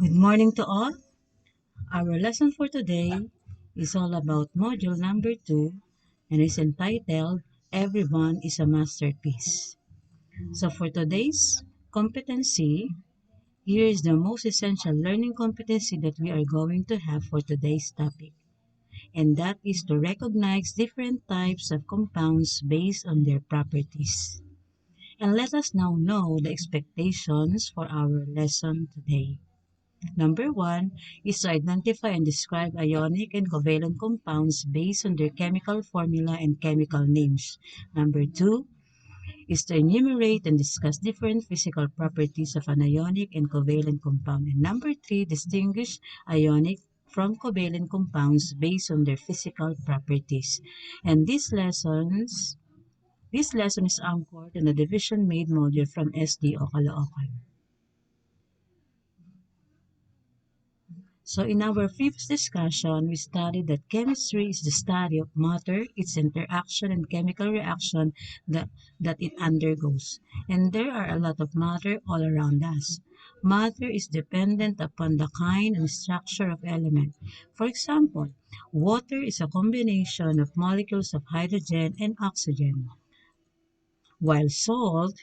Good morning to all. Our lesson for today is all about module number 2 and is entitled Everyone is a Masterpiece. So for today's competency, here is the most essential learning competency that we are going to have for today's topic. And that is to recognize different types of compounds based on their properties. And let us now know the expectations for our lesson today. Number one is to identify and describe ionic and covalent compounds based on their chemical formula and chemical names. Number two is to enumerate and discuss different physical properties of an ionic and covalent compound. And number three, distinguish ionic from covalent compounds based on their physical properties. And this lesson is anchored in a division made module from SDO Caloocan. So in our previous discussion, we studied that chemistry is the study of matter, its interaction and chemical reaction that it undergoes. And there are a lot of matter all around us. Matter is dependent upon the kind and structure of element. For example, water is a combination of molecules of hydrogen and oxygen, while salt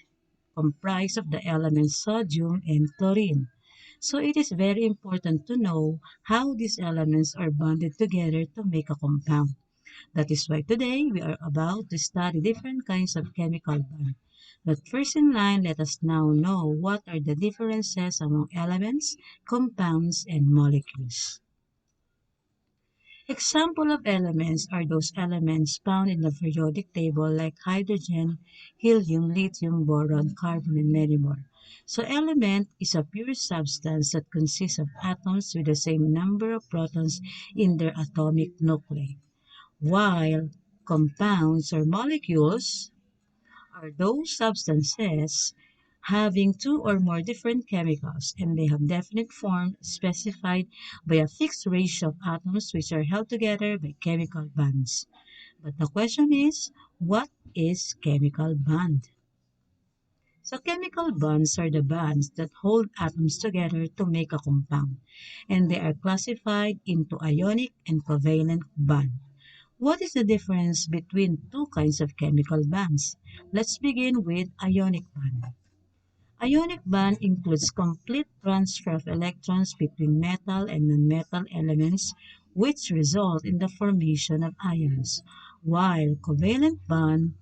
comprised of the elements sodium and chlorine. So it is very important to know how these elements are bonded together to make a compound. That is why today we are about to study different kinds of chemical bond. But first in line, let us now know what are the differences among elements, compounds, and molecules. Example of elements are those elements found in the periodic table like hydrogen, helium, lithium, boron, carbon, and many more. So element is a pure substance that consists of atoms with the same number of protons in their atomic nuclei, while compounds or molecules are those substances having two or more different chemicals, and they have definite form specified by a fixed ratio of atoms which are held together by chemical bonds. But the question is, what is chemical bond? So chemical bonds are the bonds that hold atoms together to make a compound, and they are classified into ionic and covalent bond. What is the difference between two kinds of chemical bonds? Let's begin with ionic bond. Ionic bond includes complete transfer of electrons between metal and nonmetal elements, which result in the formation of ions, while covalent bond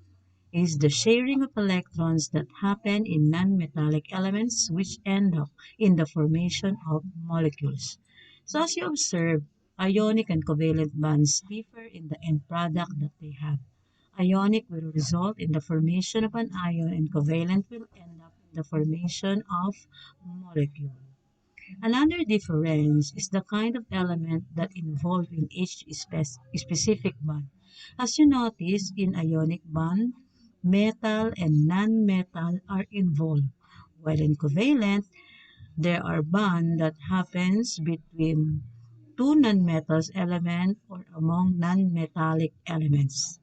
is the sharing of electrons that happen in nonmetallic elements, which end up in the formation of molecules. So as you observe, ionic and covalent bonds differ in the end product that they have. Ionic will result in the formation of an ion and covalent will end up in the formation of molecule. Another difference is the kind of element that involved in each specific bond. As you notice, in ionic bond, metal and non-metal are involved, while in covalent, there are bond that happens between two non-metals element or among non-metallic elements.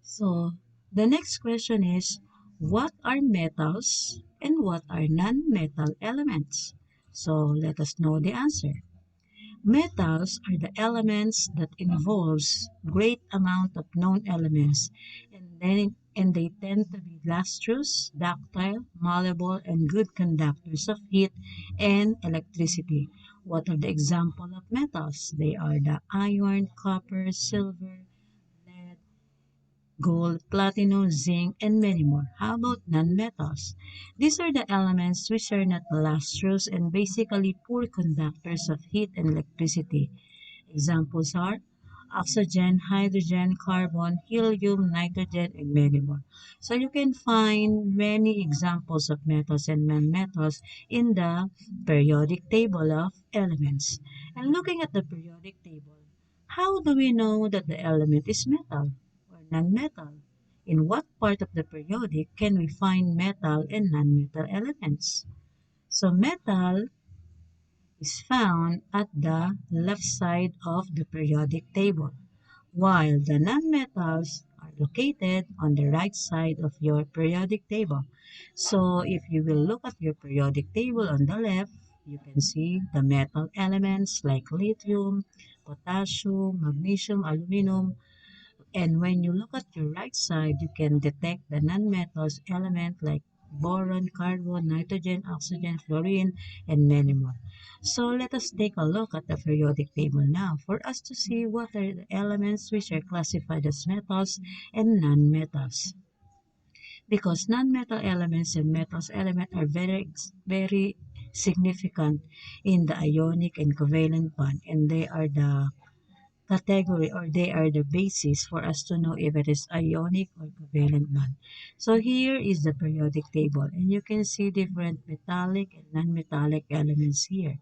So, the next question is, what are metals and what are non-metal elements? So, let us know the answer. Metals are the elements that involves great amount of known elements and they tend to be lustrous, ductile, malleable, and good conductors of heat and electricity. What are the example of metals? They are the iron, copper, silver, lead, gold, platinum, zinc, and many more. How about nonmetals? These are the elements which are not lustrous and basically poor conductors of heat and electricity. Examples are oxygen, hydrogen, carbon, helium, nitrogen, and many more. So you can find many examples of metals and nonmetals in the periodic table of elements. And looking at the periodic table, how do we know that the element is metal or nonmetal? In what part of the periodic can we find metal and nonmetal elements? So metal is found at the left side of the periodic table, while the nonmetals are located on the right side of your periodic table. So if you will look at your periodic table on the left, you can see the metal elements like lithium, potassium, magnesium, aluminum. And when you look at your right side, you can detect the nonmetals element like boron, carbon, nitrogen, oxygen, fluorine, and many more. So let us take a look at the periodic table now for us to see what are the elements which are classified as metals and nonmetals. Because non-metal elements and metals element are very significant in the ionic and covalent bond, and they are the category, or they are the basis for us to know if it is ionic or covalent bond. So here is the periodic table, and you can see different metallic and non-metallic elements here.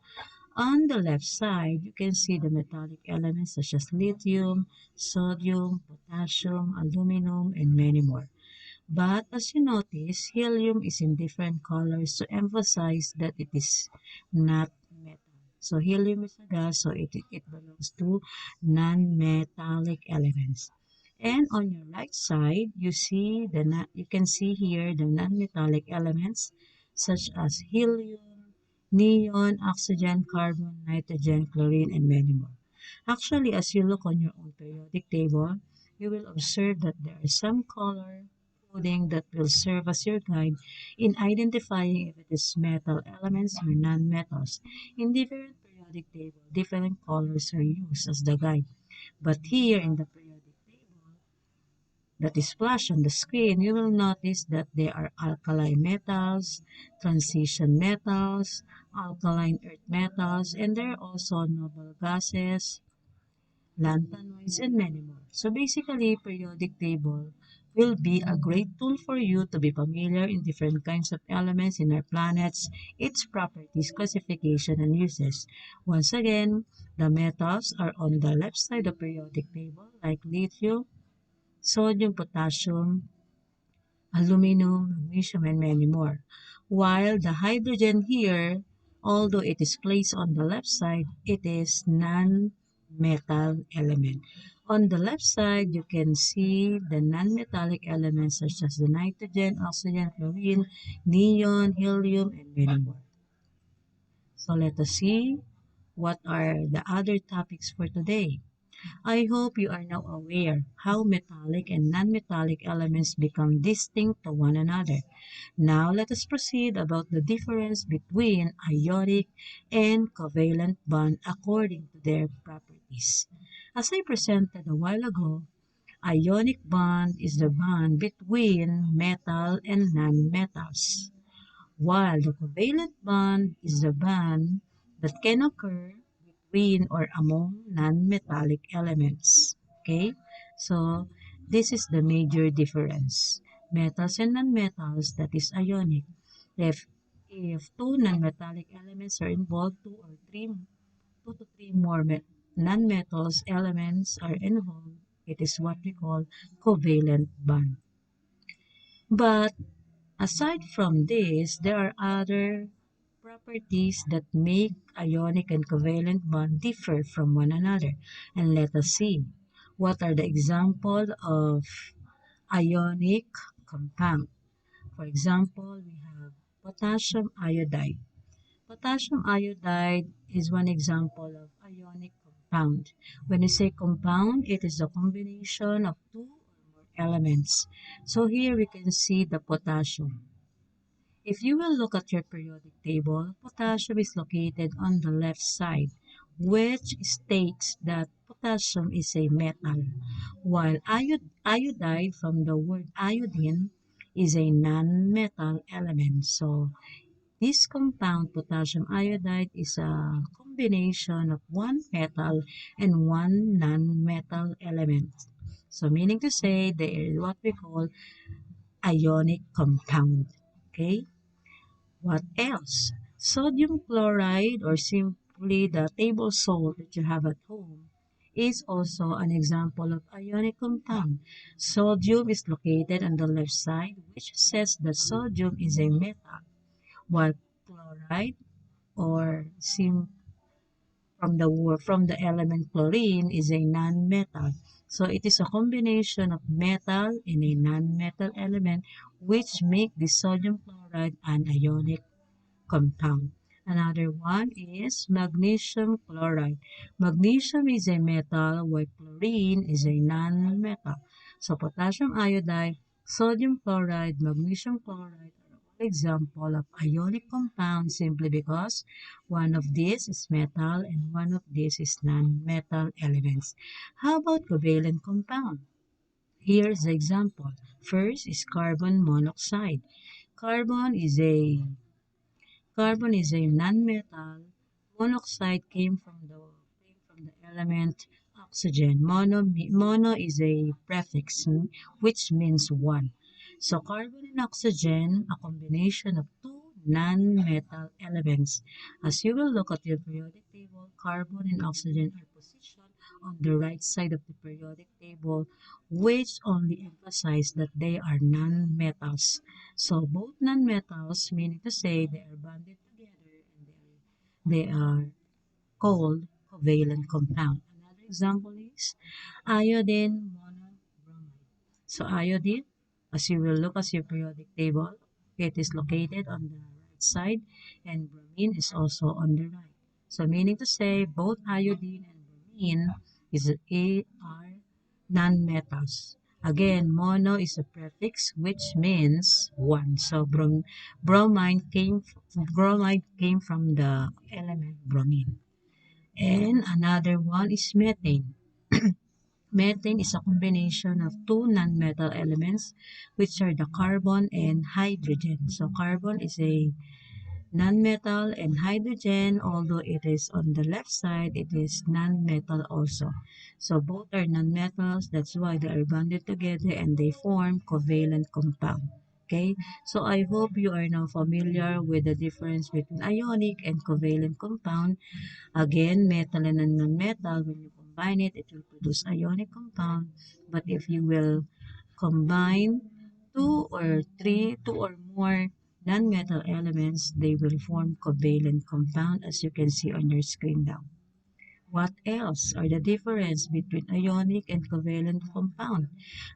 On the left side, you can see the metallic elements such as lithium, sodium, potassium, aluminum, and many more. But as you notice, helium is in different colors to emphasize that it is not metal. So helium is a gas, so it belongs to non-metallic elements. And on your right side, you can see here the non-metallic elements such as helium, neon, oxygen, carbon, nitrogen, chlorine, and many more. Actually, as you look on your own periodic table, you will observe that there are some color coding that will serve as your guide in identifying if it is metal elements or non-metals. In different periodic table, different colors are used as the guide. But here in the periodic table that is flashed on the screen, you will notice that there are alkali metals, transition metals, alkaline earth metals, and there are also noble gases, lanthanoids, and many more. So basically, periodic table will be a great tool for you to be familiar in different kinds of elements in our planets, its properties, classification, and uses. Once again, the metals are on the left side of periodic table like lithium, sodium, potassium, aluminum, magnesium, and many more. While the hydrogen here, although it is placed on the left side, it is non-metal element. On the left side, you can see the non-metallic elements such as the nitrogen, oxygen, fluorine, neon, helium, and many more. So let us see what are the other topics for today. I hope you are now aware how metallic and non-metallic elements become distinct to one another. Now let us proceed about the difference between ionic and covalent bond according to their properties. As I presented a while ago, ionic bond is the bond between metal and non-metals, while the covalent bond is the bond that can occur between or among non-metallic elements. Okay, so this is the major difference. Metals and non-metals, that is ionic. If if two non-metallic elements are involved, two to three more non-metals elements are involved, it is what we call covalent bond. But aside from this, there are other properties that make ionic and covalent bond differ from one another. And let us see what are the example of ionic compound. For example, we have potassium iodide. Potassium iodide is one example of ionic compound. When you say compound, it is a combination of two or more elements. So here we can see the potassium. If you will look at your periodic table, potassium is located on the left side, which states that potassium is a metal, while iodide from the word iodine is a non-metal element. So this compound, potassium iodide, is a combination of one metal and one non-metal element. So meaning to say, they are what we call ionic compound. Okay? What else? Sodium chloride, or simply the table salt that you have at home, is also an example of ionic compound. Sodium is located on the left side, which says that sodium is a metal, while chloride, or from the element chlorine, is a non-metal. So it is a combination of metal and a non-metal element which make the sodium chloride an ionic compound. Another one is magnesium chloride. Magnesium is a metal while chlorine is a non-metal. So potassium iodide, sodium chloride, magnesium chloride are all example of ionic compounds simply because one of these is metal and one of these is non-metal elements. How about covalent compound? Here's the example. First is carbon monoxide. Carbon is a Carbon is a nonmetal. Monoxide came from the element oxygen. Mono is a prefix which means one. So carbon and oxygen, a combination of two non-metal elements. As you will look at your periodic table, carbon and oxygen are positioned on the right side of the periodic table, which only emphasize that they are non-metals. So both nonmetals, meaning to say they are bonded together and they are called covalent compound. Another example is iodine monobromide. So iodine, as you will look at your periodic table, it is located on the right side and bromine is also on the right. So meaning to say both iodine and bromine are nonmetals. Again, mono is a prefix which means one. So bromide came from the element bromine. And another one is methane. Methane is a combination of two nonmetal elements, which are the carbon and hydrogen. So carbon is a nonmetal and hydrogen, although it is on the left side, it is nonmetal also. So both are nonmetals, that's why they are bonded together and they form covalent compound. Okay, so I hope you are now familiar with the difference between ionic and covalent compound. Again, metal and non-metal, when you combine it, it will produce ionic compound. But if you will combine two or more non-metal elements, they will form covalent compound as you can see on your screen now. What else are the difference between ionic and covalent compound?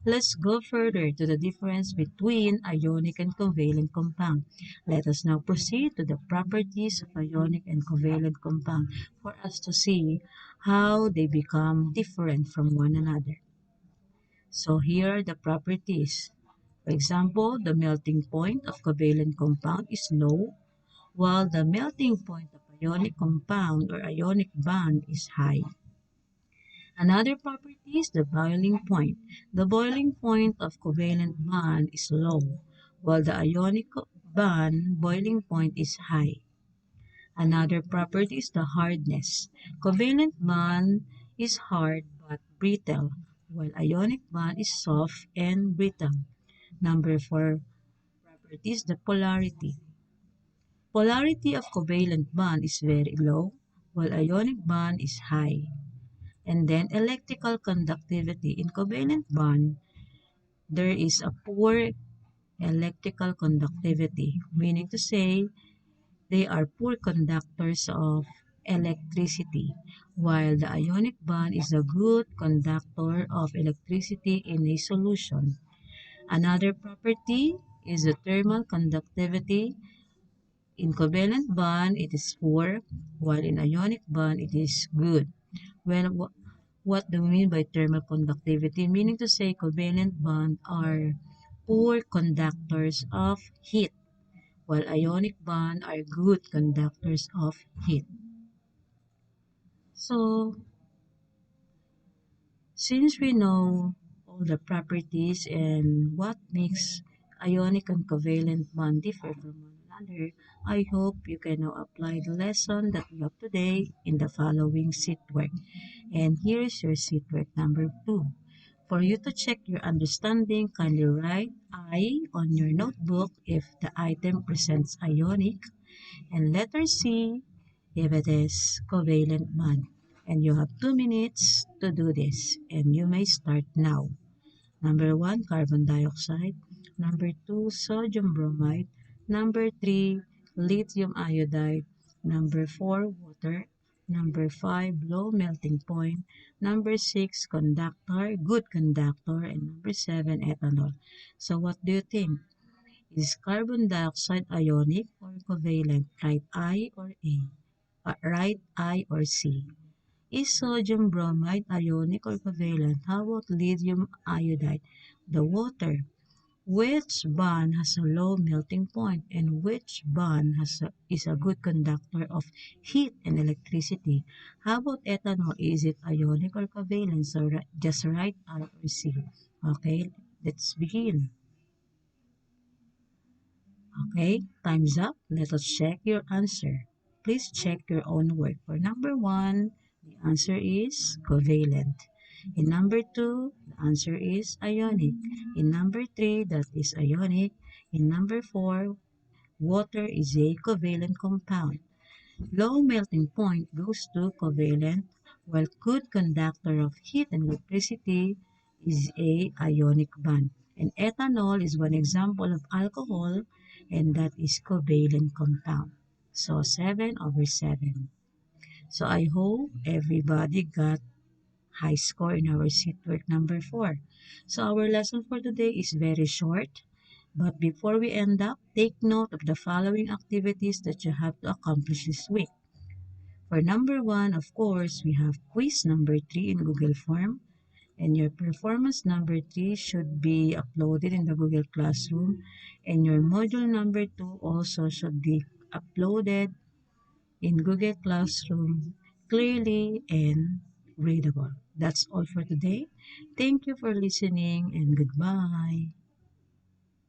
Let's go further to the difference between ionic and covalent compound. Let us now proceed to the properties of ionic and covalent compound for us to see how they become different from one another. So here are the properties. For example, the melting point of covalent compound is low, while the melting point of ionic compound or ionic bond is high. Another property is the boiling point. The boiling point of covalent bond is low, while the ionic bond boiling point is high. Another property is the hardness. Covalent bond is hard but brittle, while ionic bond is soft and brittle. Number four property is the polarity. Polarity of covalent bond is very low, while ionic bond is high. And then electrical conductivity. In covalent bond, there is a poor electrical conductivity, meaning to say they are poor conductors of electricity, while the ionic bond is a good conductor of electricity in a solution. Another property is the thermal conductivity. In covalent bond, it is poor, while in ionic bond, it is good. Well, what do we mean by thermal conductivity? Meaning to say covalent bonds are poor conductors of heat, while ionic bonds are good conductors of heat. So, since we know all the properties and what makes ionic and covalent bond differ from one another, I hope you can now apply the lesson that we have today in the following sheet work. And here is your sheet work number 2. For you to check your understanding, kindly write I on your notebook if the item presents ionic, and letter C if it is covalent bond. And you have 2 minutes to do this, and you may start now. Number 1, carbon dioxide. Number 2, sodium bromide. Number 3, lithium iodide. Number 4, water. Number 5, low melting point. Number 6, conductor, good conductor. And number 7, ethanol. So what do you think? Is carbon dioxide ionic or covalent? Right I or A? Right I or C? Is sodium bromide ionic or covalent? How about lithium iodide? The water. Which bond has a low melting point and which bond is a good conductor of heat and electricity? How about ethanol? Is it ionic or covalent? So just write I or C. Okay, let's begin. Okay, time's up. Let us check your answer. Please check your own work. For number one, the answer is covalent. In number two, the answer is ionic. In number three, that is ionic. In number four, water is a covalent compound. Low melting point goes to covalent, while good conductor of heat and electricity is a ionic bond. And ethanol is one example of alcohol, and that is covalent compound. So 7/7. So I hope everybody got high score in our seat work number 4. So our lesson for today is very short. But before we end up, take note of the following activities that you have to accomplish this week. For number one, of course, we have quiz number 3 in Google Form, and your performance number 3 should be uploaded in the Google Classroom, and your module number 2 also should be uploaded in Google Classroom clearly and readable. That's all for today. Thank you for listening and goodbye.